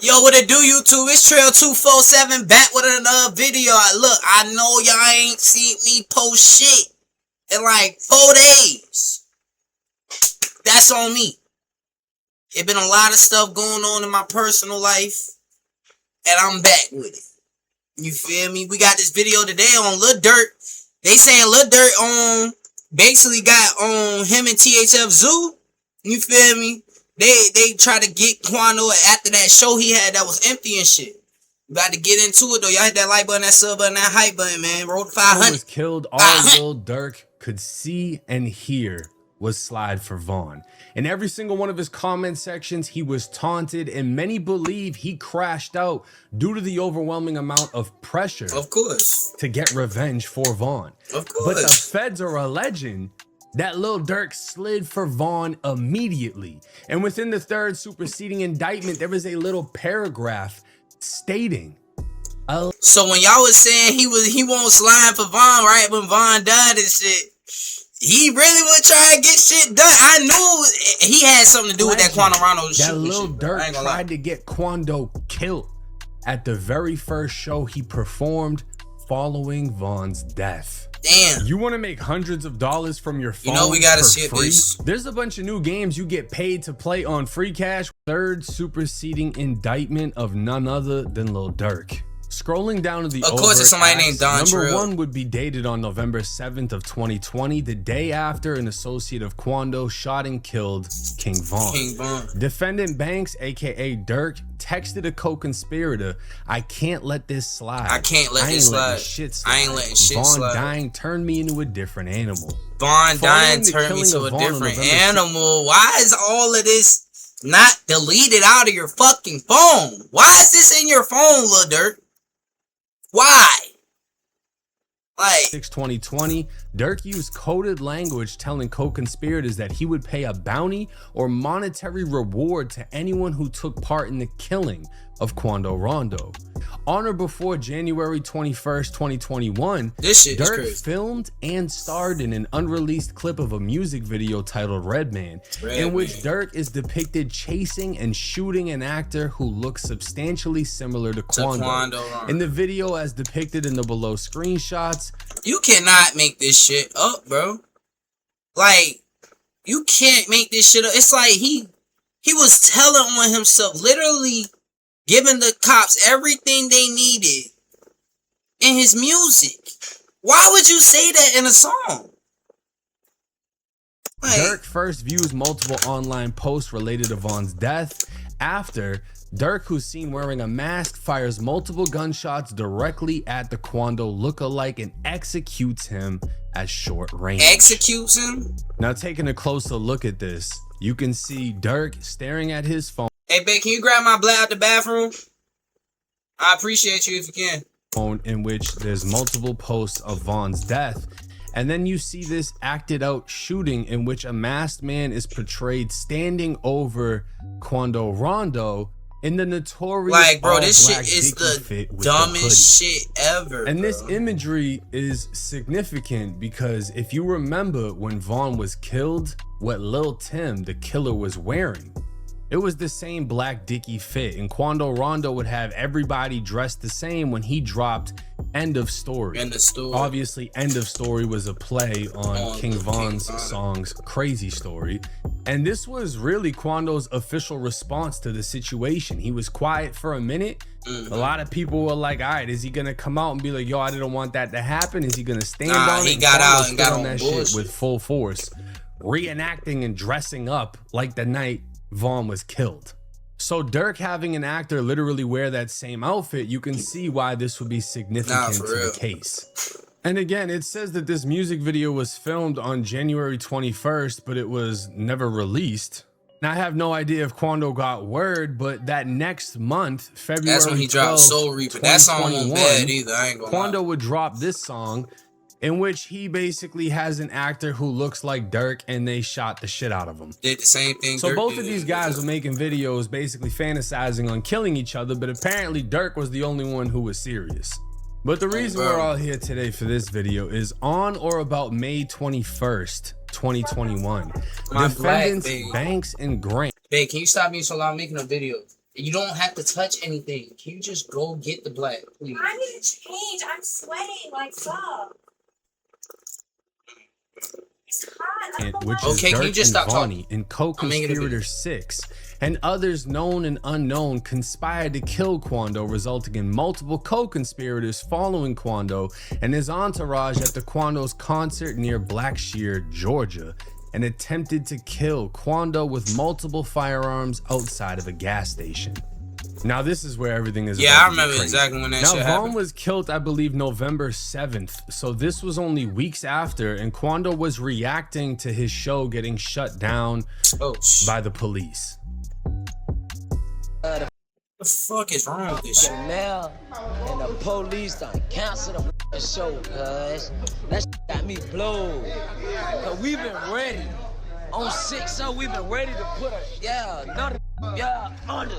Yo, what it do, YouTube? It's Trail247 back with another video. Look, I know y'all ain't seen me post shit in like 4 days. That's on me. It been a lot of stuff going on in my personal life, and I'm back with it. You feel me? We got this video today on Lil Durk. They saying Lil Durk basically got on him and THF Zoo. You feel me? They try to get Quando after that show he had that was empty and shit. About to get into it though. Y'all hit that like button, that sub button, that hype button, man. Roll to 500. Was killed. All Lil Durk could see and hear was slide for Vaughn. In every single one of his comment sections, he was taunted, and many believe he crashed out due to the overwhelming amount of pressure. Of course. To get revenge for Vaughn. Of course. But the feds are alleging that Lil Durk slid for Vaughn immediately. And within the third superseding indictment, there was a little paragraph stating. So when y'all was saying he won't slide for Vaughn, right, when Vaughn died and shit, he really would try to get shit done. I knew he had something to do with that Quando shit. That Lil Durk tried to get Quando killed at the very first show he performed following Vaughn's death. Damn. You want to make hundreds of dollars from your phone? You know we gotta for skip free? this. There's a bunch of new games you get paid to play on free cash. Third superseding indictment of none other than Lil Durk. Scrolling down to the of course, it's somebody named Don number Trill. 1 would be dated on November 7th of 2020, the day after an associate of Quando shot and killed King Vaughn. Defendant Banks, aka Durk, texted a co-conspirator, "I can't let this slide. I can't let this slide. I ain't letting shit slide. Vaughn dying turned me into a different animal." Vaughn dying turned me to a different animal. Why is all of this not deleted out of your fucking phone? Why is this in your phone, Lil Durk? Why? Like 6/20/20, Durk used coded language telling co-conspirators that he would pay a bounty or monetary reward to anyone who took part in the killing of Quando Rondo. On or before January 21st, 2021, Durk filmed and starred in an unreleased clip of a music video titled Redman, in which Durk is depicted chasing and shooting an actor who looks substantially similar to Quando. In the video as depicted in the below screenshots, you cannot make this shit up, bro. Like, you can't make this shit up. It's like he was telling on himself, literally giving the cops everything they needed in his music. Why would you say that in a song? Like, Durk first views multiple online posts related to Vaughn's death after Durk, who's seen wearing a mask, fires multiple gunshots directly at the Quando lookalike and executes him at short range. Executes him? Now, taking a closer look at this, you can see Durk staring at his phone. Hey, babe, can you grab my black out the bathroom? I appreciate you if you can. In which there's multiple posts of Vaughn's death. And then you see this acted out shooting in which a masked man is portrayed standing over Quando Rondo in the notorious, like, bro, this shit is the dumbest shit ever. And bro, this imagery is significant because if you remember when Vaughn was killed, what Lil Tim, the killer, was wearing, it was the same black Dickie fit, and Quando Rondo would have everybody dressed the same when he dropped End of Story. End of Story. Obviously, End of Story was a play on King Von's songs Crazy Story. And this was really Quando's official response to the situation. He was quiet for a minute. A lot of people were like, all right, is he gonna come out and be like, yo, I didn't want that to happen? Is he gonna stand on it? He got out and got on that shit with full force, reenacting and dressing up like the night Vaughn was killed. So Durk having an actor literally wear that same outfit, you can see why this would be significant to the case. And again, it says that this music video was filmed on January 21st, but it was never released. Now, I have no idea if Quando got word, but that next month, February 12th, that's when he dropped Soul Reaper. That song wasn't bad either. I ain't gonna Quando lie. would drop this song, in which he basically has an actor who looks like Durk, and they shot the shit out of him. Did the same thing. So Durk both did. of these guys were making videos basically fantasizing on killing each other, but apparently Durk was the only one who was serious. But the reason we're all here today for this video is on or about May 21st, 2021, defendants Banks and Grant. Babe, can you stop me so I'm making a video? You don't have to touch anything. Can you just go get the black, please? I need to change. I'm sweating like fuck. It's hot. Which Okay, is can you Durk just and stop Vonnie talking? and co-conspirator 6 and others known and unknown conspired to kill Quando, resulting in multiple co-conspirators following Quando and his entourage at the Quando's concert near Blackshear, Georgia, and attempted to kill Quando with multiple firearms outside of a gas station. Now this is where everything is. Yeah, about I to get remember crazy. exactly when that Now shit Vaughn happened. was killed, I believe, November 7th. So this was only weeks after, and Quando was reacting to his show getting shut down by the police. What the fuck is wrong with this shit? Now, and the police done cancel the show, cuz. That shit got me blowed. Cause we been ready. On 6-0, we been ready to put a, under.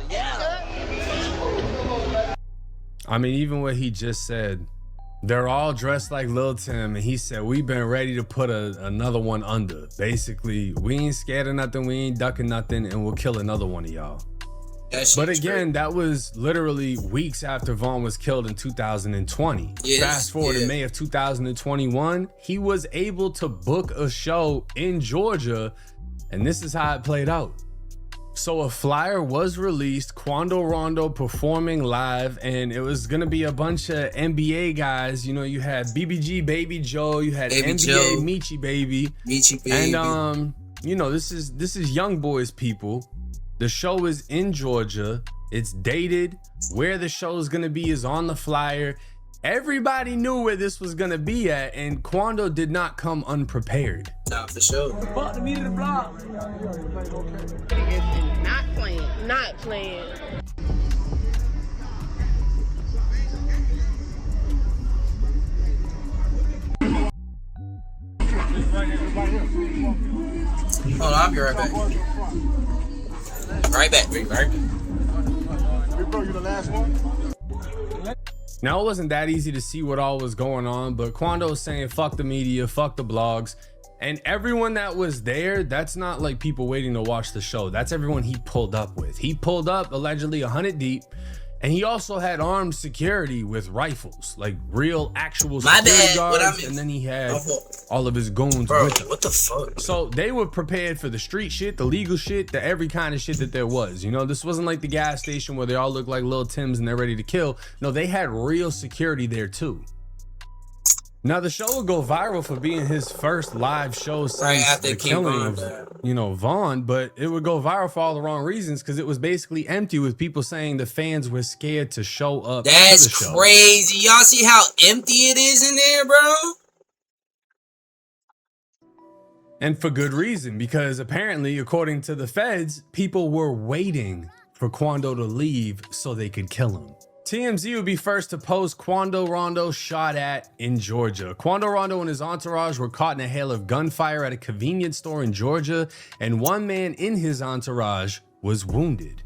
I mean, even what he just said, they're all dressed like Lil Tim, and he said, we've been ready to put another one under. Basically, we ain't scared of nothing, we ain't ducking nothing, and we'll kill another one of y'all. But again, that was literally weeks after Vaughn was killed in 2020. Fast forward to May of 2021, he was able to book a show in Georgia, and this is how it played out. So a flyer was released, Quando Rondo performing live, and it was gonna be a bunch of NBA guys. You know, you had BBG Baby Joe, you had Baby NBA Joe. Michi Baby, and you know, this is young boys people. The show is in Georgia. It's dated. Where the show is gonna be is on the flyer. Everybody knew where this was gonna be at, and Quando did not come unprepared. Nah, for sure. Fuck the meat of the block. Not playing. Hold on, I'll be right back. Right back, big right. Bro, you the last one? Now, it wasn't that easy to see what all was going on, but Quando was saying, fuck the media, fuck the blogs. And everyone that was there, that's not like people waiting to watch the show. That's everyone he pulled up with. He pulled up allegedly 100 deep. And he also had armed security with rifles, like real actual security guards. And then he had all of his goons with him. What the fuck? So they were prepared for the street shit, the legal shit, the every kind of shit that there was. You know, this wasn't like the gas station where they all look like Lil Tims and they're ready to kill. No, they had real security there too. Now the show would go viral for being his first live show since the killing of, you know, Vaughn, but it would go viral for all the wrong reasons because it was basically empty with people saying the fans were scared to show up. That's to the show. crazy. Y'all see how empty it is in there, bro? And for good reason, because apparently, according to the feds, people were waiting for Quando to leave so they could kill him. TMZ would be first to post Quando Rondo shot at in Georgia. Quando Rondo and his entourage were caught in a hail of gunfire at a convenience store in Georgia, and one man in his entourage was wounded.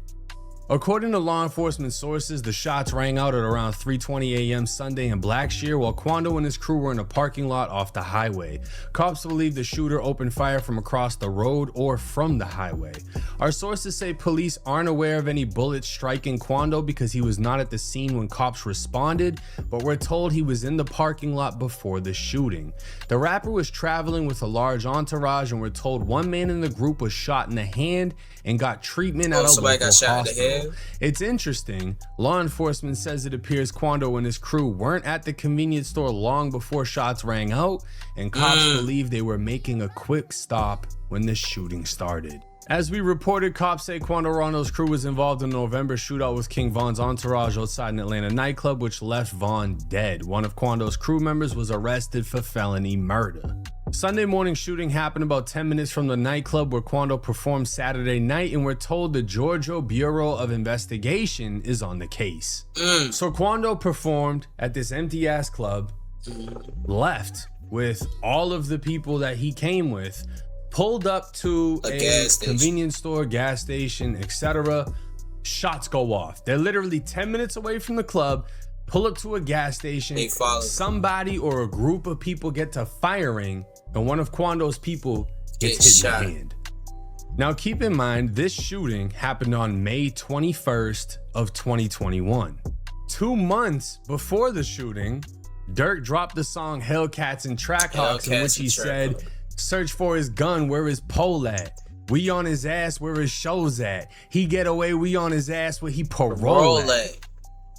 According to law enforcement sources, the shots rang out at around 3:20 a.m. Sunday in Blackshear while Quando and his crew were in a parking lot off the highway. Cops believe the shooter opened fire from across the road or from the highway. Our sources say police aren't aware of any bullets striking Quando because he was not at the scene when cops responded, but we're told he was in the parking lot before the shooting. The rapper was traveling with a large entourage, and we're told one man in the group was shot in the hand and got treatment at a local hospital. It's interesting. Law enforcement says it appears Quando and his crew weren't at the convenience store long before shots rang out, and cops believe they were making a quick stop when the shooting started. As we reported, cops say Quando Rondo's crew was involved in a November shootout with King Von's entourage outside an Atlanta nightclub, which left Von dead. One of Quando's crew members was arrested for felony murder. Sunday morning shooting happened about 10 minutes from the nightclub where Quando performed Saturday night, and we're told the Georgia Bureau of Investigation is on the case. So Quando performed at this empty ass club, left with all of the people that he came with, pulled up to a convenience store, gas station, etc. Shots go off. They're literally 10 minutes away from the club, pull up to a gas station, somebody or a group of people get to firing, and one of Quando's people gets hit in the hand. Now, keep in mind, this shooting happened on May 21st of 2021. 2 months before the shooting, Durk dropped the song Hellcats and Trackhawks, in which he said, search for his gun, where his pole at? We on his ass, where his shows at? He get away, we on his ass, where he parole at.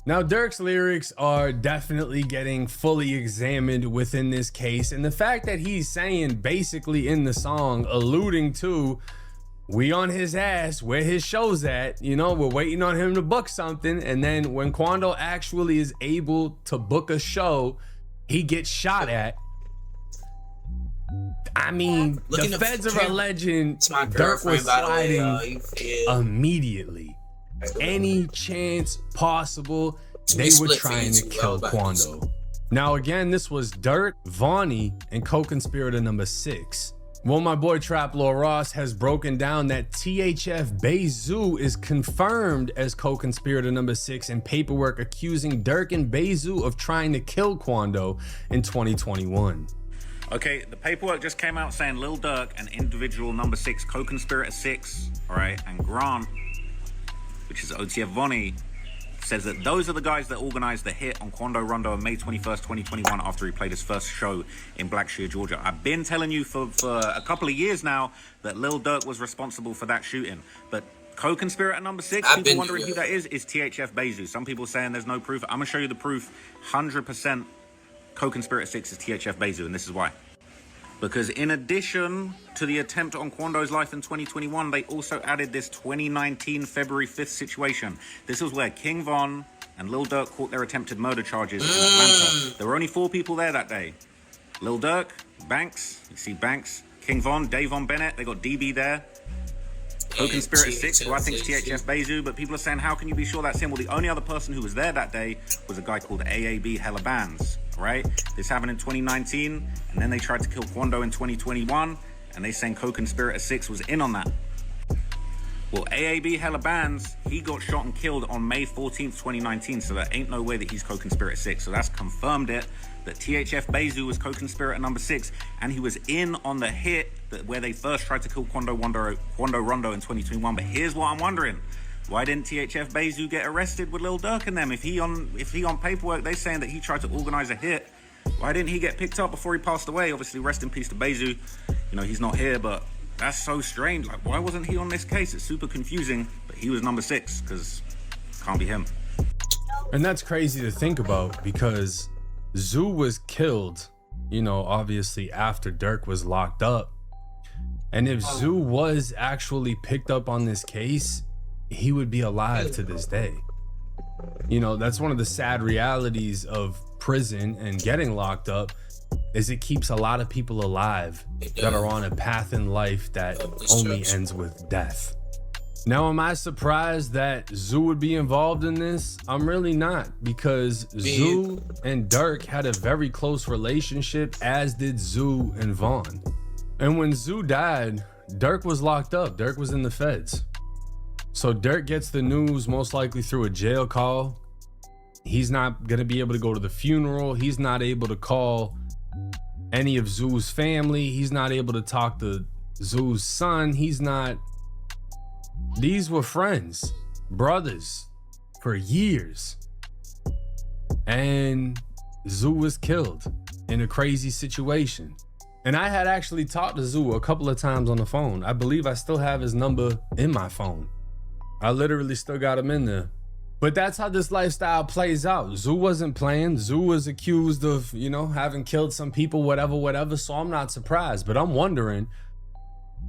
Now, Durk's lyrics are definitely getting fully examined within this case, and the fact that he's saying basically in the song, alluding to, we on his ass, where his show's at, you know, we're waiting on him to book something, and then when Quando actually is able to book a show, he gets shot at. I mean, the feds are alleging Durk was sliding immediately. Any chance possible, they were trying to kill Quando. Now again, this was Durk, Vonnie, and co-conspirator number 6. Well, my boy Trap Lord Ross has broken down that THF Bazoo is confirmed as co-conspirator number 6 in paperwork accusing Durk and Bazoo of trying to kill Quando in 2021. Okay, the paperwork just came out saying Lil Durk and individual number 6, co-conspirator 6, all right, and Grant, which is OTF Vonnie, says that those are the guys that organized the hit on Quando Rondo on May 21st, 2021 after he played his first show in Blackshear, Georgia. I've been telling you for a couple of years now that Lil Durk was responsible for that shooting, but co-conspirator number 6, people wondering who that is THF Bazoo. Some people saying there's no proof. I'm gonna show you the proof. 100% co-conspirator 6 is THF Bazoo, and this is why. Because in addition to the attempt on Quando's life in 2021, they also added this 2019 February 5th situation. This was where King Von and Lil Durk caught their attempted murder charges in Atlanta. There were only 4 people there that day. Lil Durk, Banks, you see Banks, King Von, Dave Von Bennett, they got DB there. Co-conspirator 6, who I think is THF Bazoo, but people are saying, how can you be sure that's him? Well, the only other person who was there that day was a guy called AAB Hella Bands, right? This happened in 2019, and then they tried to kill Quando in 2021, and they saying co-conspirator 6 was in on that. Well, AAB Hella Bands, he got shot and killed on May 14th, 2019, so there ain't no way that he's co-conspirator 6. So that's confirmed it, that THF Bazoo was co-conspirator number 6, and he was in on the hit where they first tried to kill Quando Rondo in 2021. But here's what I'm wondering. Why didn't THF Bazoo get arrested with Lil Durk and them? If he on paperwork, they saying that he tried to organize a hit, why didn't he get picked up before he passed away? Obviously, rest in peace to Bazoo. You know, he's not here, but that's so strange. Like, why wasn't he on this case? It's super confusing, but he was number 6, because can't be him. And that's crazy to think about, because Zoo was killed, you know, obviously after Durk was locked up. And if Zoo was actually picked up on this case, he would be alive to this day. You know, that's one of the sad realities of prison and getting locked up, is it keeps a lot of people alive that are on a path in life that only ends with death. Now, am I surprised that Zoo would be involved in this? I'm really not, because Zoo and Durk had a very close relationship, as did Zoo and Von. And when Zoo died, Durk was locked up. Durk was in the feds. So Durk gets the news most likely through a jail call. He's not going to be able to go to the funeral. He's not able to call any of Zoo's family. He's not able to talk to Zoo's son. He's not. These were friends, brothers for years. And Zoo was killed in a crazy situation. And I had actually talked to Zoo a couple of times on the phone. I believe I still have his number in my phone. I literally still got him in there. But that's how this lifestyle plays out. Zoo wasn't playing. Zoo was accused of, you know, having killed some people, whatever. So I'm not surprised. But I'm wondering,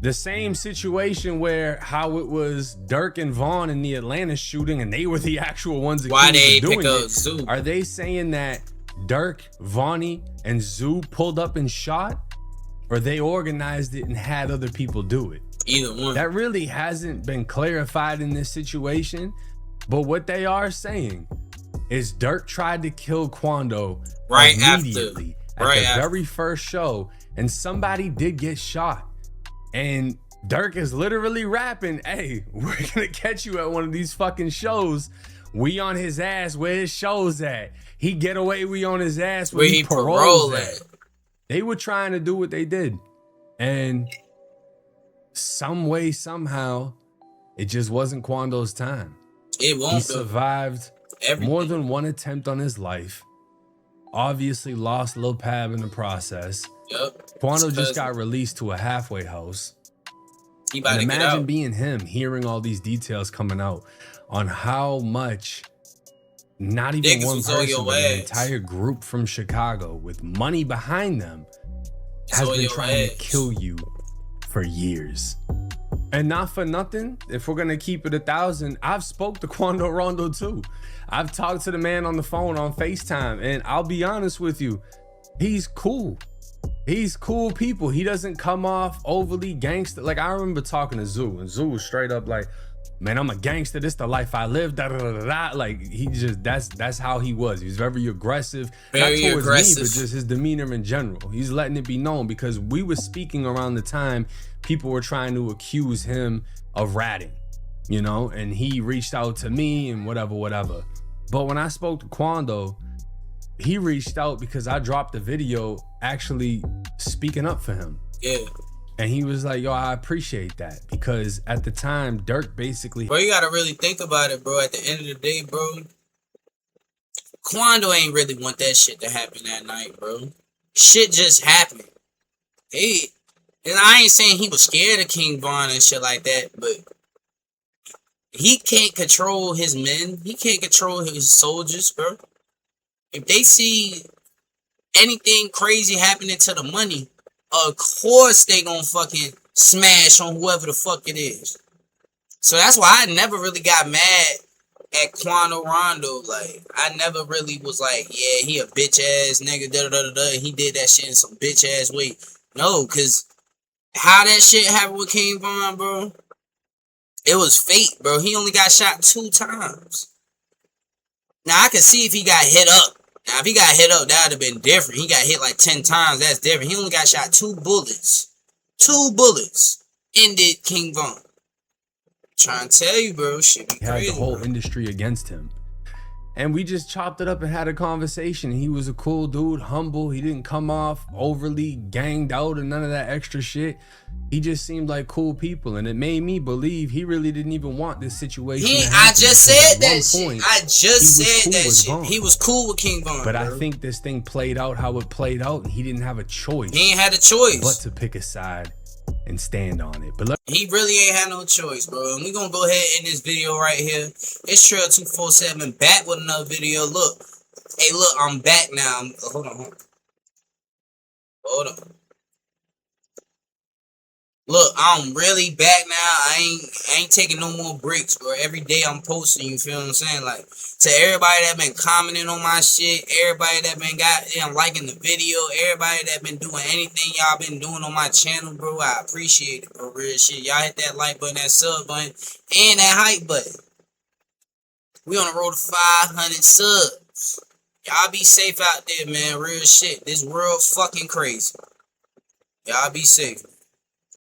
the same situation where how it was Durk and Von in the Atlanta shooting, and they were the actual ones accused of doing it. Zoo? Are they saying that Durk, Vonnie, and Zoo pulled up and shot? Or they organized it and had other people do it? Either one. That really hasn't been clarified in this situation. But what they are saying is Durk tried to kill Quando immediately at the very first show, and somebody did get shot. And Durk is literally rapping, hey, we're gonna catch you at one of these fucking shows. We on his ass where his show's at. He get away, we on his ass where he paroles at. They were trying to do what they did. And some way, somehow, it just wasn't Quando's time. It won't. He survived more everything. than one attempt on his life. Obviously lost Lil Pab in the process. Yep. Quando just got released to a halfway house. He about and to get imagine out. being him, hearing all these details coming out on how much not even Niggas one was on person, your but an ass. entire group from Chicago with money behind them It's has on been your trying to ass. kill you for years. And not for nothing, if we're gonna keep it 1,000, I've spoke to Quando Rondo too. I've talked to the man on the phone on FaceTime, and I'll be honest with you, he's cool. He's cool people. He doesn't come off overly gangster. Like, I remember talking to Zoo, and Zoo was straight up like, man, I'm a gangster. This the life I live. Da, da, da, da, da. Like, he just, that's how he was. He was very aggressive. Very not towards aggressive. me, but just his demeanor in general. He's letting it be known because we were speaking around the time people were trying to accuse him of ratting, you know, and he reached out to me and whatever. But when I spoke to Quando, he reached out because I dropped a video actually speaking up for him. Yeah. And he was like, yo, I appreciate that. Because at the time, Durk basically... Bro, you gotta really think about it, bro. At the end of the day, bro, Quando ain't really want that shit to happen that night, bro. Shit just happened. Hey, and I ain't saying he was scared of King Von and shit like that, but he can't control his men. He can't control his soldiers, bro. If they see anything crazy happening to the money, of course they gonna fucking smash on whoever the fuck it is. So that's why I never really got mad at Quando Rondo. Like, I never really was like, yeah, he a bitch ass nigga, da da da da. He did that shit in some bitch ass way. No, cause how that shit happened with King Von, bro, it was fate, bro. He only got shot 2 times. Now I can see if he got hit up. Now if he got hit up, that would have been different. He got hit like 10 times. That's different. He only got shot 2 bullets. 2 bullets ended King Von. Trying to tell you, bro, shit be had crazy. the whole Bro. industry against him. And we just chopped it up and had a conversation. He was a cool dude, humble. He didn't come off overly ganged out and none of that extra shit. He just seemed like cool people, and it made me believe he really didn't even want this situation. I just said that shit. I just said that shit. He was cool with King Von. But bro. I think this thing played out how it played out, and he didn't have a choice. He ain't had a choice. But to pick a side and stand on it. But he really ain't had no choice, bro. And we gonna go ahead in this video right here. It's Trail 247 back with another video. Look, hey, look, I'm back now. Hold on. Look, I'm really back now. I ain't taking no more breaks, bro. Every day I'm posting, you feel what I'm saying? Like, to everybody that been commenting on my shit, everybody that been liking the video, everybody that been doing anything y'all been doing on my channel, bro, I appreciate it, bro. Real shit. Y'all hit that like button, that sub button, and that hype button. We on the road to 500 subs. Y'all be safe out there, man. Real shit. This world fucking crazy. Y'all be safe.